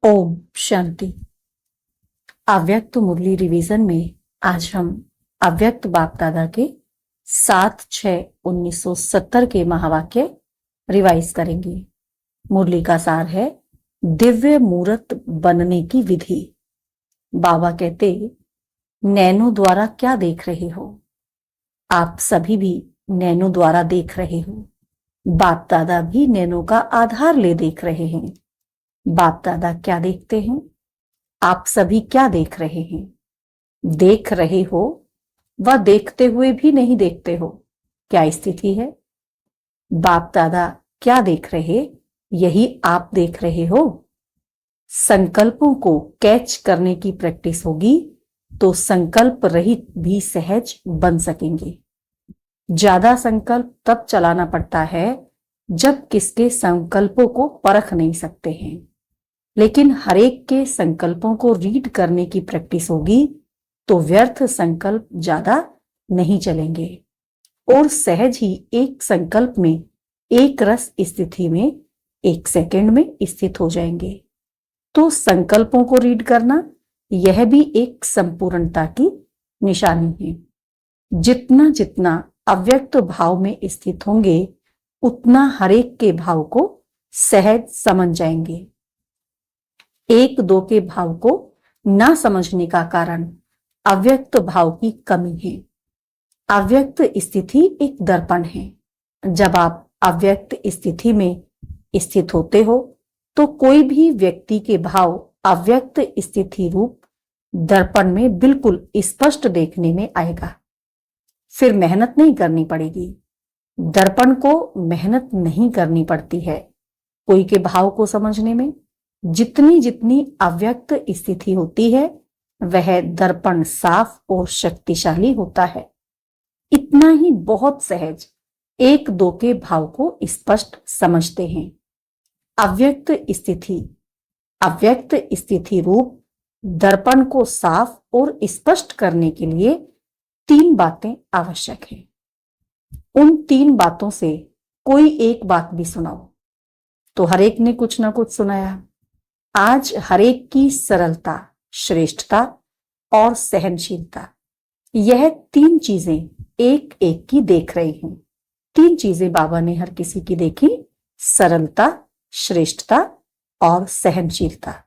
ओम शांति। अव्यक्त मुरली रिवीजन में आज हम अव्यक्त बाप दादा के 7/6/1970 के महावाक्य रिवाइज करेंगे। मुरली का सार है दिव्य मूर्त बनने की विधि। बाबा कहते, नैनो द्वारा क्या देख रहे हो? आप सभी भी नैनो द्वारा देख रहे हो। बाप दादा भी नैनो का आधार ले देख रहे हैं। बाप दादा क्या देखते हैं? आप सभी क्या देख रहे हैं? देख रहे हो व देखते हुए भी नहीं देखते हो, क्या स्थिति है? बाप दादा क्या देख रहे, यही आप देख रहे हो। संकल्पों को कैच करने की प्रैक्टिस होगी तो संकल्प रहित भी सहज बन सकेंगे। ज्यादा संकल्प तब चलाना पड़ता है जब किसके संकल्पों को परख नहीं सकते हैं, लेकिन हरेक के संकल्पों को रीड करने की प्रैक्टिस होगी तो व्यर्थ संकल्प ज्यादा नहीं चलेंगे और सहज ही एक संकल्प में एक रस स्थिति में 1 सेकंड में स्थित हो जाएंगे। तो संकल्पों को रीड करना यह भी एक संपूर्णता की निशानी है। जितना जितना अव्यक्त भाव में स्थित होंगे उतना हरेक के भाव को सहज समझ जाएंगे। 1-2 के भाव को ना समझने का कारण अव्यक्त भाव की कमी है। अव्यक्त स्थिति एक दर्पण है। जब आप अव्यक्त स्थिति में स्थित होते हो तो कोई भी व्यक्ति के भाव अव्यक्त स्थिति रूप दर्पण में बिल्कुल स्पष्ट देखने में आएगा। फिर मेहनत नहीं करनी पड़ेगी। दर्पण को मेहनत नहीं करनी पड़ती है कोई के भाव को समझने में। जितनी जितनी अव्यक्त स्थिति होती है वह दर्पण साफ और शक्तिशाली होता है। इतना ही बहुत सहज 1-2 के भाव को स्पष्ट समझते हैं। अव्यक्त स्थिति रूप दर्पण को साफ और स्पष्ट करने के लिए 3 बातें आवश्यक है। उन 3 बातों से कोई एक बात भी सुनाओ। तो हरेक ने कुछ ना कुछ सुनाया। आज हरेक की सरलता, श्रेष्ठता और सहनशीलता, यह 3 चीजें एक एक की देख रहे हैं। 3 चीजें बाबा ने हर किसी की देखी, सरलता, श्रेष्ठता और सहनशीलता।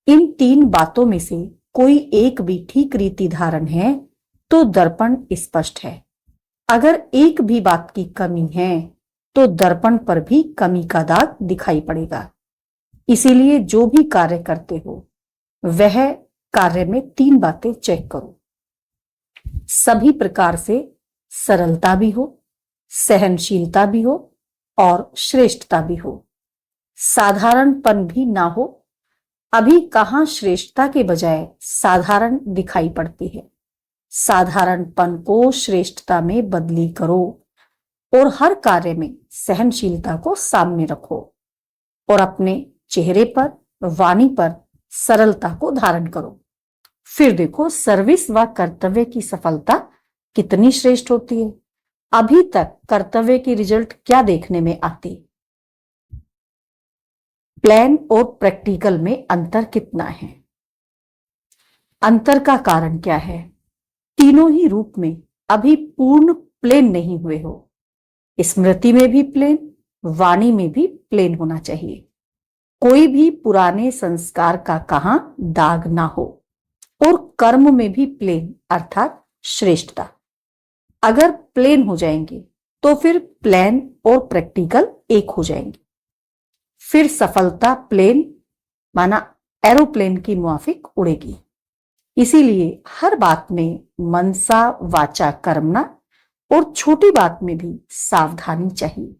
इन 3 बातों में से कोई एक भी ठीक रीति धारण है तो दर्पण स्पष्ट है। अगर एक भी बात की कमी है तो दर्पण पर भी कमी का दाग दिखाई पड़ेगा। इसीलिए जो भी कार्य करते हो वह कार्य में 3 बातें चेक करो। सभी प्रकार से सरलता भी हो, सहनशीलता भी हो और श्रेष्ठता भी हो। साधारणपन भी ना हो। अभी कहां श्रेष्ठता के बजाय साधारण दिखाई पड़ती है। साधारणपन को श्रेष्ठता में बदली करो और हर कार्य में सहनशीलता को सामने रखो और अपने चेहरे पर, वाणी पर सरलता को धारण करो। फिर देखो सर्विस व कर्तव्य की सफलता कितनी श्रेष्ठ होती है। अभी तक कर्तव्य की रिजल्ट क्या देखने में आती? प्लान और प्रैक्टिकल में अंतर कितना है? अंतर का कारण क्या है? तीनों ही रूप में अभी पूर्ण प्लेन नहीं हुए हो। स्मृति में भी प्लेन, वाणी में भी प्लेन होना चाहिए। कोई भी पुराने संस्कार का कहां दाग ना हो और कर्म में भी प्लेन अर्थात श्रेष्ठता। अगर प्लेन हो जाएंगे तो फिर प्लान और प्रैक्टिकल एक हो जाएंगे। फिर सफलता प्लेन माना एरोप्लेन की मुआफिक उड़ेगी। इसीलिए हर बात में मनसा वाचा कर्मणा और छोटी बात में भी सावधानी चाहिए।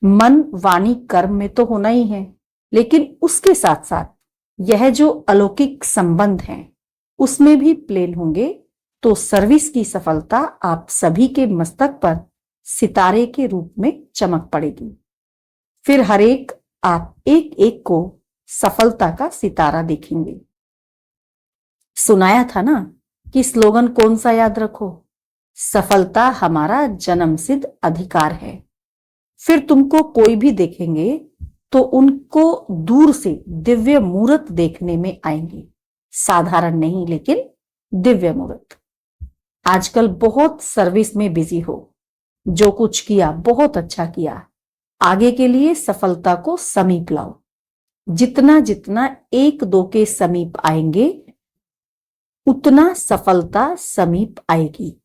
मन वाणी कर्म में तो होना ही है, लेकिन उसके साथ साथ यह जो अलौकिक संबंध है उसमें भी प्लेन होंगे तो सर्विस की सफलता आप सभी के मस्तक पर सितारे के रूप में चमक पड़ेगी। फिर हरेक आप एक एक को सफलता का सितारा देखेंगे। सुनाया था ना कि स्लोगन कौन सा याद रखो? सफलता हमारा जन्मसिद्ध अधिकार है। फिर तुमको कोई भी देखेंगे तो उनको दूर से दिव्य मुहूर्त देखने में आएंगे। साधारण नहीं, लेकिन दिव्य मुहूर्त। आजकल बहुत सर्विस में बिजी हो, जो कुछ किया बहुत अच्छा किया, आगे के लिए सफलता को समीप लाओ। जितना जितना एक दो के समीप आएंगे, उतना सफलता समीप आएगी।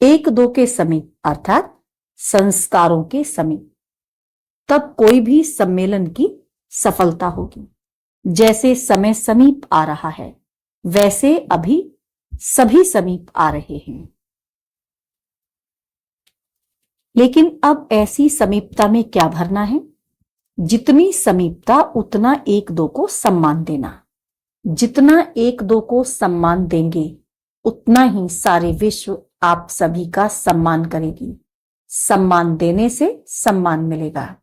एक दो के समीप अर्थात संस्कारों के समीप, तब कोई भी सम्मेलन की सफलता होगी। जैसे समय समीप आ रहा है, वैसे अभी सभी समीप आ रहे हैं। लेकिन अब ऐसी समीपता में क्या भरना है? जितनी समीपता उतना एक दो को सम्मान देना। जितना एक दो को सम्मान देंगे, उतना ही सारे विश्व आप सभी का सम्मान करेगी। सम्मान देने से सम्मान मिलेगा।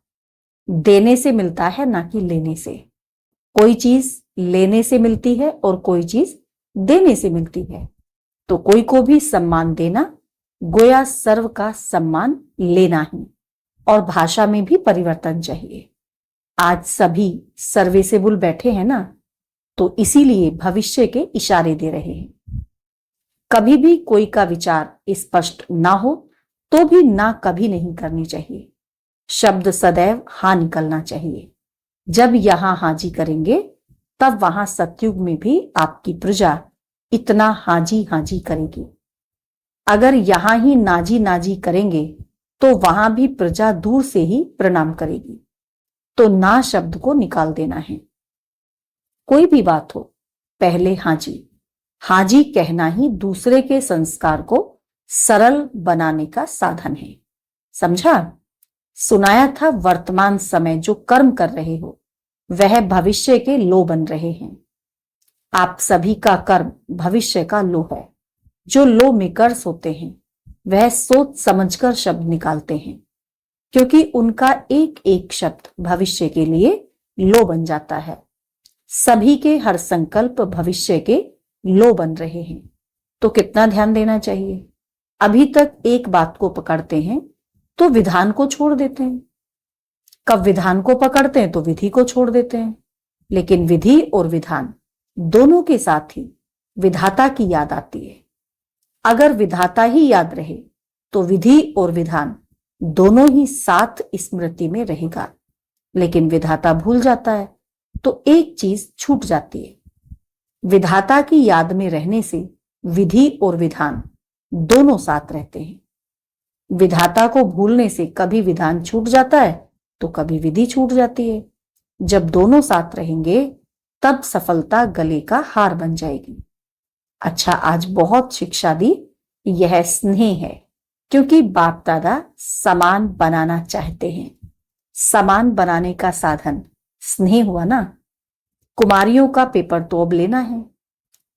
देने से मिलता है, ना कि लेने से। कोई चीज लेने से मिलती है और कोई चीज देने से मिलती है। तो कोई को भी सम्मान देना गोया सर्व का सम्मान लेना ही। और भाषा में भी परिवर्तन चाहिए। आज सभी सर्विसेबल बैठे हैं ना, तो इसीलिए भविष्य के इशारे दे रहे हैं। कभी भी कोई का विचार स्पष्ट ना हो तो भी ना कभी नहीं करनी चाहिए। शब्द सदैव हाँ निकलना चाहिए। जब यहां हाजी करेंगे, तब वहां सतयुग में भी आपकी प्रजा इतना हाजी हाजी करेगी। अगर यहां ही नाजी नाजी करेंगे, तो वहां भी प्रजा दूर से ही प्रणाम करेगी। तो ना शब्द को निकाल देना है। कोई भी बात हो, पहले हाजी। हाजी कहना ही दूसरे के संस्कार को सरल बनाने का साधन है। समझा? सुनाया था वर्तमान समय जो कर्म कर रहे हो, वह भविष्य के लो बन रहे हैं। आप सभी का कर्म भविष्य का लो है। जो लो मेकर्स होते हैं, वह सोच समझकर शब्द निकालते हैं, क्योंकि उनका एक एक शब्द भविष्य के लिए लो बन जाता है। सभी के हर संकल्प भविष्य के लो बन रहे हैं। तो कितना ध्यान देना चाहिए? अभी तक एक बात को पकड़ते हैं तो विधान को छोड़ देते हैं। कब विधान को पकड़ते हैं तो विधि को छोड़ देते हैं। लेकिन विधि और विधान दोनों के साथ ही विधाता की याद आती है। अगर विधाता ही याद रहे तो विधि और विधान दोनों ही साथ स्मृति में रहेगा। लेकिन विधाता भूल जाता है तो एक चीज छूट जाती है। विधाता की याद में रहने से विधि और विधान दोनों साथ रहते हैं। विधाता को भूलने से कभी विधान छूट जाता है तो कभी विधि छूट जाती है। जब दोनों साथ रहेंगे, तब सफलता गले का हार बन जाएगी। अच्छा, आज बहुत शिक्षा दी। यह स्नेह है, क्योंकि बाप दादा समान बनाना चाहते हैं। समान बनाने का साधन स्नेह हुआ ना। कुमारियों का पेपर तो अब लेना है।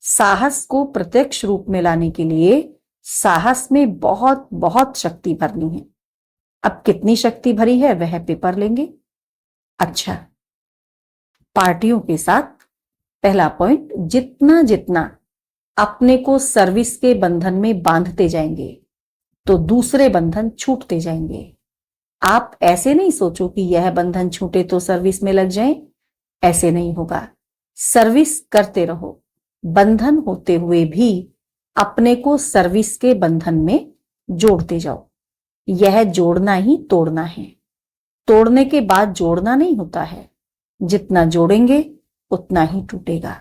साहस को प्रत्यक्ष रूप में लाने के लिए साहस में बहुत बहुत शक्ति भरनी है। अब कितनी शक्ति भरी है वह पेपर लेंगे। अच्छा, पार्टियों के साथ पहला पॉइंट, जितना जितना अपने को सर्विस के बंधन में बांधते जाएंगे तो दूसरे बंधन छूटते जाएंगे। आप ऐसे नहीं सोचो कि यह बंधन छूटे तो सर्विस में लग जाएं। ऐसे नहीं होगा। सर्विस करते रहो। बंधन होते हुए भी अपने को सर्विस के बंधन में जोड़ते जाओ। यह जोड़ना ही तोड़ना है। तोड़ने के बाद जोड़ना नहीं होता है। जितना जोड़ेंगे उतना ही टूटेगा।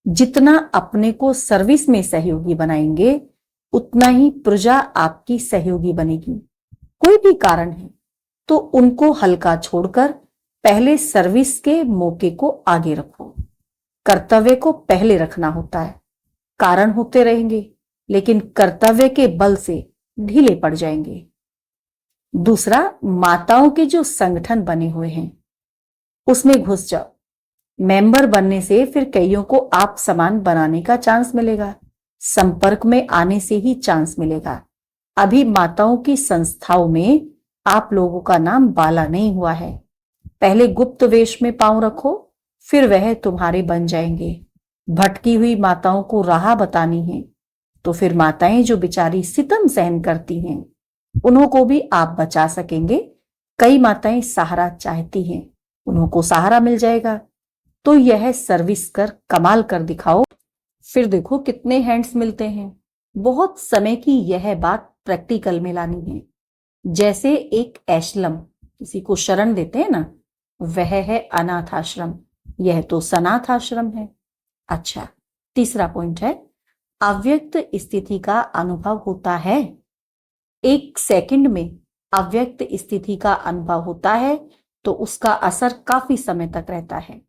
जितना अपने को सर्विस में सहयोगी बनाएंगे, उतना ही प्रजा आपकी सहयोगी बनेगी। कोई भी कारण है तो उनको हल्का छोड़कर पहले सर्विस के मौके को आगे रखो। कर्तव्य को पहले रखना होता है। कारण होते रहेंगे, लेकिन कर्तव्य के बल से ढीले पड़ जाएंगे। दूसरा, माताओं के जो संगठन बने हुए हैं उसमें घुस जाओ। मेंबर बनने से फिर कईयों को आप समान बनाने का चांस मिलेगा। संपर्क में आने से ही चांस मिलेगा। अभी माताओं की संस्थाओं में आप लोगों का नाम बाला नहीं हुआ है। पहले गुप्त वेश में पांव रखो, फिर वह तुम्हारे बन जाएंगे। भटकी हुई माताओं को राह बतानी है तो फिर माताएं जो बेचारी सितम सहन करती हैं, उन्हों को भी आप बचा सकेंगे। कई माताएं सहारा चाहती हैं, उनको सहारा मिल जाएगा। तो यह सर्विस कर कमाल कर दिखाओ, फिर देखो कितने हैंड्स मिलते हैं। बहुत समय की यह बात प्रैक्टिकल में लानी है। जैसे एक एशलम किसी को शरण देते हैं ना, वह है अनाथ आश्रम, यह तो सनाथ आश्रम है। अच्छा, तीसरा पॉइंट है, अव्यक्त स्थिति का अनुभव होता है। एक सेकंड में अव्यक्त स्थिति का अनुभव होता है तो उसका असर काफी समय तक रहता है।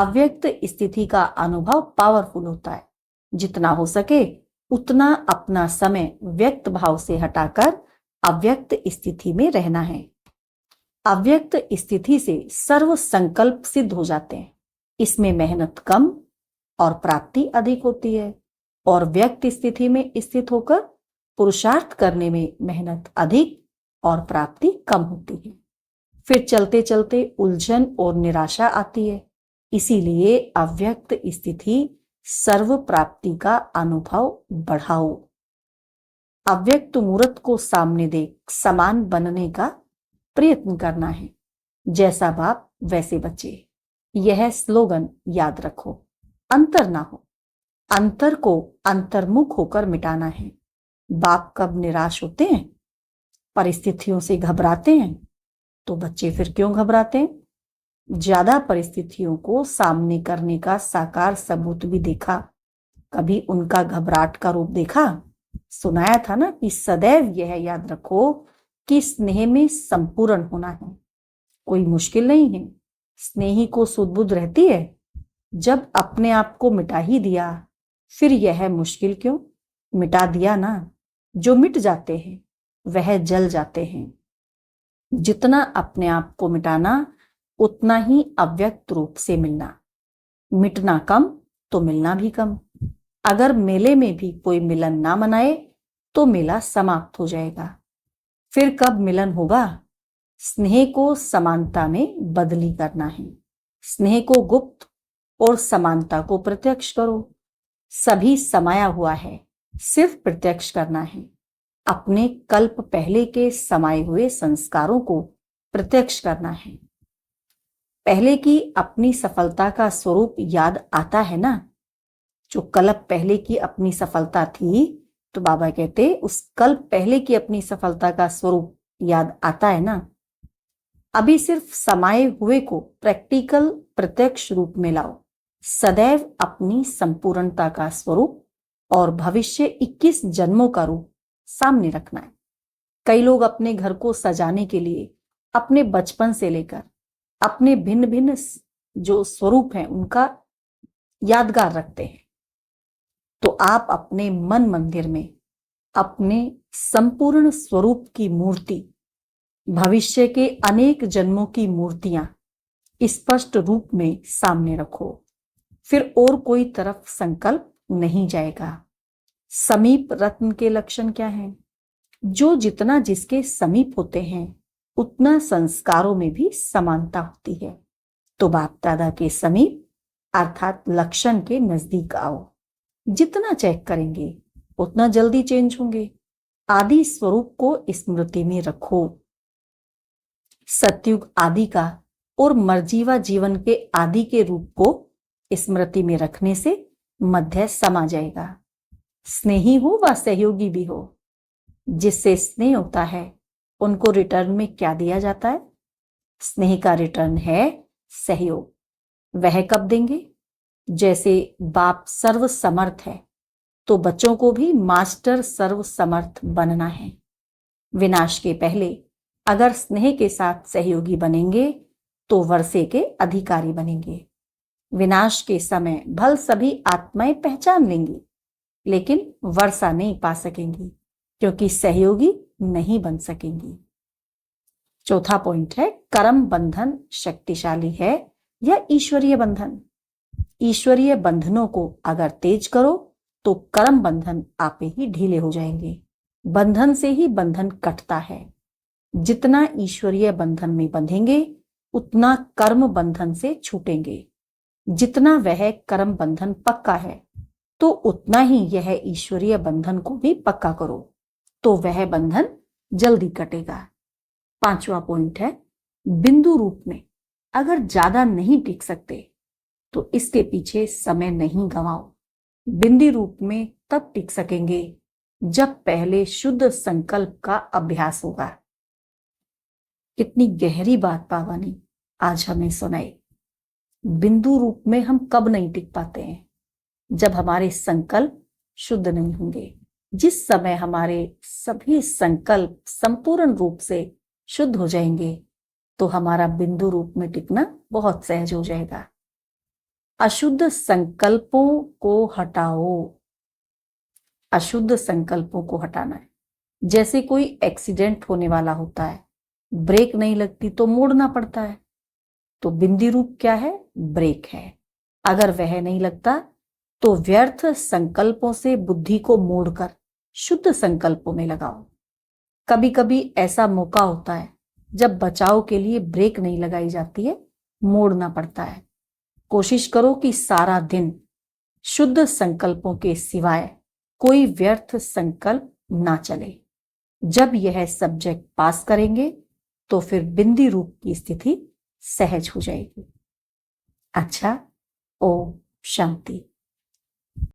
अव्यक्त स्थिति का अनुभव पावरफुल होता है। जितना हो सके उतना अपना समय व्यक्त भाव से हटाकर अव्यक्त स्थिति में रहना है। अव्यक्त स्थिति से सर्व संकल्प सिद्ध हो जाते हैं। इसमें मेहनत कम और प्राप्ति अधिक होती है, और व्यक्त स्थिति में स्थित होकर पुरुषार्थ करने में मेहनत अधिक और प्राप्ति कम होती है। फिर चलते चलते उलझन और निराशा आती है। इसीलिए अव्यक्त स्थिति सर्व प्राप्ति का अनुभव बढ़ाओ। अव्यक्त मूर्त को सामने देख समान बनने का प्रयत्न करना है। जैसा बाप वैसे बच्चे, यह स्लोगन याद रखो। अंतर ना हो, अंतर को अंतर्मुख होकर मिटाना है। बाप कब निराश होते हैं, परिस्थितियों से घबराते हैं, तो बच्चे फिर क्यों घबराते हैं? ज्यादा परिस्थितियों को सामने करने का साकार सबूत भी देखा, कभी उनका घबराहट का रूप देखा? सुनाया था ना कि सदैव यह याद रखो कि स्नेह में संपूर्ण होना है। कोई मुश्किल नहीं है, स्नेही को सुध-बुध रहती है। जब अपने आप को मिटा ही दिया, फिर यह मुश्किल क्यों? मिटा दिया ना, जो मिट जाते हैं वह जल जाते हैं। जितना अपने आप को मिटाना, उतना ही अव्यक्त रूप से मिलना। मिटना कम तो मिलना भी कम। अगर मेले में भी कोई मिलन ना मनाए तो मेला समाप्त हो जाएगा। फिर कब मिलन होगा? स्नेह को समानता में बदली करना है। स्नेह को गुप्त और समानता को प्रत्यक्ष करो। सभी समाया हुआ है, सिर्फ प्रत्यक्ष करना है। अपने कल्प पहले के समाये हुए संस्कारों को प्रत्यक्ष करना है। पहले की अपनी सफलता का स्वरूप याद आता है ना? जो कल्प पहले की अपनी सफलता थी, तो बाबा कहते उस कल्प पहले की अपनी सफलता का स्वरूप याद आता है ना? अभी सिर्फ समाये हुए को प्रैक्टिकल प्रत्यक्ष रूप में लाओ। सदैव अपनी संपूर्णता का स्वरूप और भविष्य 21 जन्मों का रूप सामने रखना है। कई लोग अपने घर को सजाने के लिए अपने बचपन से लेकर अपने भिन्न भिन्न जो स्वरूप हैं उनका यादगार रखते हैं। तो आप अपने मन मंदिर में अपने संपूर्ण स्वरूप की मूर्ति, भविष्य के अनेक जन्मों की मूर्तियां स्पष्ट रूप में सामने रखो। फिर और कोई तरफ संकल्प नहीं जाएगा। समीप रत्न के लक्षण क्या हैं? जो जितना जिसके समीप होते हैं उतना संस्कारों में भी समानता होती है। तो बाप दादा के समीप अर्थात लक्षण के नजदीक आओ। जितना चेक करेंगे उतना जल्दी चेंज होंगे। आदि स्वरूप को स्मृति में रखो। सतयुग आदि का और मर्जीवा जीवन के आदि के रूप को स्मृति में रखने से मध्य समा जाएगा। स्नेही हो व सहयोगी भी हो, जिससे स्नेह होता है उनको रिटर्न में क्या दिया जाता है? स्नेह का रिटर्न है सहयोग। वह कब देंगे? जैसे बाप सर्व समर्थ है तो बच्चों को भी मास्टर सर्व समर्थ बनना है। विनाश के पहले अगर स्नेह के साथ सहयोगी बनेंगे तो वर्षे के अधिकारी बनेंगे। विनाश के समय भल सभी आत्माएं पहचान लेंगी, लेकिन वर्षा नहीं पा सकेंगी क्योंकि सहयोगी नहीं बन सकेंगी। चौथा पॉइंट है, कर्म बंधन शक्तिशाली है या ईश्वरीय बंधन? ईश्वरीय बंधनों को अगर तेज करो तो कर्म बंधन आपे ही ढीले हो जाएंगे। बंधन से ही बंधन कटता है। जितना ईश्वरीय बंधन में बंधेंगे उतना कर्म बंधन से छूटेंगे। जितना वह कर्म बंधन पक्का है तो उतना ही यह ईश्वरीय बंधन को भी पक्का करो, तो वह बंधन जल्दी कटेगा। पांचवा पॉइंट है, बिंदु रूप में अगर ज्यादा नहीं टिक सकते तो इसके पीछे समय नहीं गंवाओ। बिंदी रूप में तब टिक सकेंगे जब पहले शुद्ध संकल्प का अभ्यास होगा। कितनी गहरी बात बाबा ने आज हमें सुनाई। बिंदु रूप में हम कब नहीं टिक पाते हैं? जब हमारे संकल्प शुद्ध नहीं होंगे। जिस समय हमारे सभी संकल्प संपूर्ण रूप से शुद्ध हो जाएंगे तो हमारा बिंदु रूप में टिकना बहुत सहज हो जाएगा। अशुद्ध संकल्पों को हटाओ। अशुद्ध संकल्पों को हटाना है। जैसे कोई एक्सीडेंट होने वाला होता है, ब्रेक नहीं लगती तो मोड़ना पड़ता है, तो बिंदी रूप क्या है? ब्रेक है। अगर वह नहीं लगता तो व्यर्थ संकल्पों से बुद्धि को मोड़कर शुद्ध संकल्पों में लगाओ। कभी कभी ऐसा मौका होता है जब बचाव के लिए ब्रेक नहीं लगाई जाती है, मोड़ना पड़ता है। कोशिश करो कि सारा दिन शुद्ध संकल्पों के सिवाय कोई व्यर्थ संकल्प ना चले। जब यह सब्जेक्ट पास करेंगे तो फिर बिंदी रूप की स्थिति सहज हो जाएगी। अच्छा, ओम शांति।